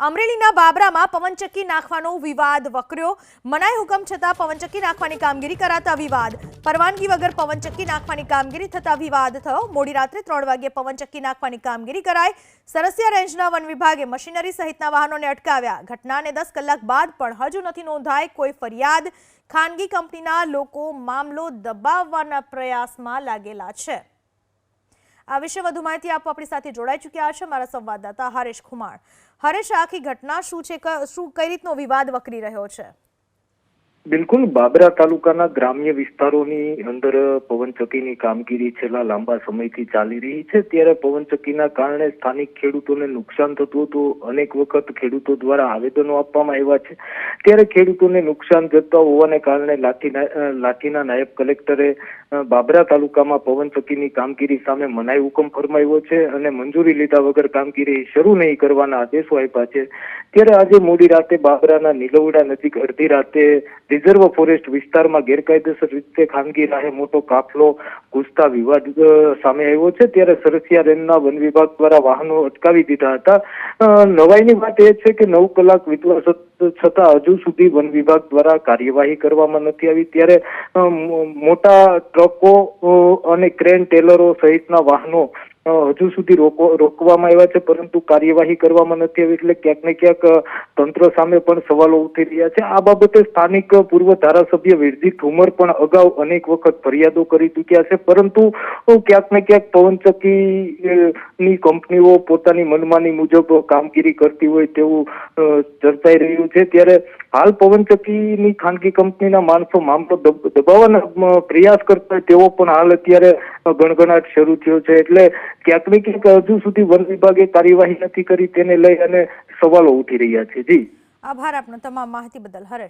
અમરેલીના બાબરામાં પવનચક્કી નાખવાનો વિવાદ વકર્યો। મનાઈ હુકમ છતાં પવનચક્કી નાખવાની કામગીરી કરાતા વિવાદ। પરવાનગી વગર પવનચક્કી નાખવાની કામગીરી થતા વિવાદ થયો। મોડી રાત્રે 3 વાગ્યે પવનચક્કી નાખવાની કામગીરી કરાઈ। સરસિયા રેન્જના વન વિભાગે મશીનરી સહિતના વાહનોને અટકાવ્યા। ઘટનાને 10 કલાક બાદ પણ હજુ નથી નોંધાઈ કોઈ ફરિયાદ। ખાનગી કંપનીના લોકો મામલો દબાવવાના પ્રયાસમાં લાગેલા છે। આ વિશે વધુ માહિતી આપવા આપણી સાથે જોડાઈ ચૂક્યા છે મારા સંવાદદાતા હરેશ ખુમાણ। હરેશ, આખી ઘટના શું છે, કઈ રીતનો વિવાદ વકરી રહ્યો છે? બિલકુલ, બાબરા તાલુકાના ગ્રામ્ય વિસ્તારોની અંદર પવનચક્કીની કામગીરી છેલ્લા લાંબા સમયથી ચાલી રહી છે। ત્યારે પવનચક્કીના કારણે સ્થાનિક ખેડૂતોને નુકસાન થતું હતું। અનેક વખત ખેડૂતો દ્વારા આવેદનો આપવામાં આવ્યા છે। ત્યારે ખેડૂતોને નુકસાન જતા હોવાને કારણે લાઠીના નાયબ કલેક્ટરે બાબરા તાલુકામાં પવનચક્કીની કામગીરી સામે મનાઈ હુકમ ફરમાવ્યો છે અને મંજૂરી લીધા વગર કામગીરી શરૂ નહીં કરવાના આદેશો આપ્યા છે। ત્યારે આજે મોડી રાતે બાબરાના નીલવડા નજીક અડધી રાતે રિઝર્વ ફોરેસ્ટ વિસ્તારમાં ગેરકાયદેસર રીતે ખાનગી રાહે મોટો કાફલો ઘૂસતા વિવાદ સામે આવ્યો છે। ત્યારે સરસિયા રેન્જના વન વિભાગ દ્વારા વાહનો અટકાવી દીધા હતા। નવાઈની વાત એ છે કે 9 કલાક વીતવા છતાં હજુ સુધી વન વિભાગ દ્વારા કાર્યવાહી કરવામાં નથી આવી। ત્યારે મોટા ટ્રકો અને ક્રેન ટેલરો સહિતના વાહનો હજુ સુધી રોકવામાં આવ્યા છે, પરંતુ કાર્યવાહી કરવામાં નથી આવી। એટલે ક્યાંક ને ક્યાંક તંત્ર સામે પણ સવાલો ઉઠી રહ્યા છે। આ બાબતે સ્થાનિક પૂર્વ ધારાસભ્ય વિરજી ઠુમર પણ અગાઉ અનેક વખત ફરિયાદો કરી ચૂક્યા છે, પરંતુ ક્યાંક ને ક્યાંક પવનચક્કીની કંપનીઓ પોતાની મનમાની મુજબ કામગીરી કરતી હોય તેવું ચર્ચાઈ રહ્યું છે। ત્યારે હાલ પવનચક્કીની ખાનગી કંપનીના માણસો મામલો દબાવવાનો પ્રયાસ કરતા હોય તેવો પણ હાલ અત્યારે ગણગણાટ શરૂ થયો છે। એટલે ક્યાંક ને ક્યાંક હજુ સુધી વન વિભાગે કાર્યવાહી નથી કરી, તેને લઈ અને સવાલો ઉઠી રહ્યા છે। જી, આભાર આપનો તમામ માહિતી બદલ હરેશ।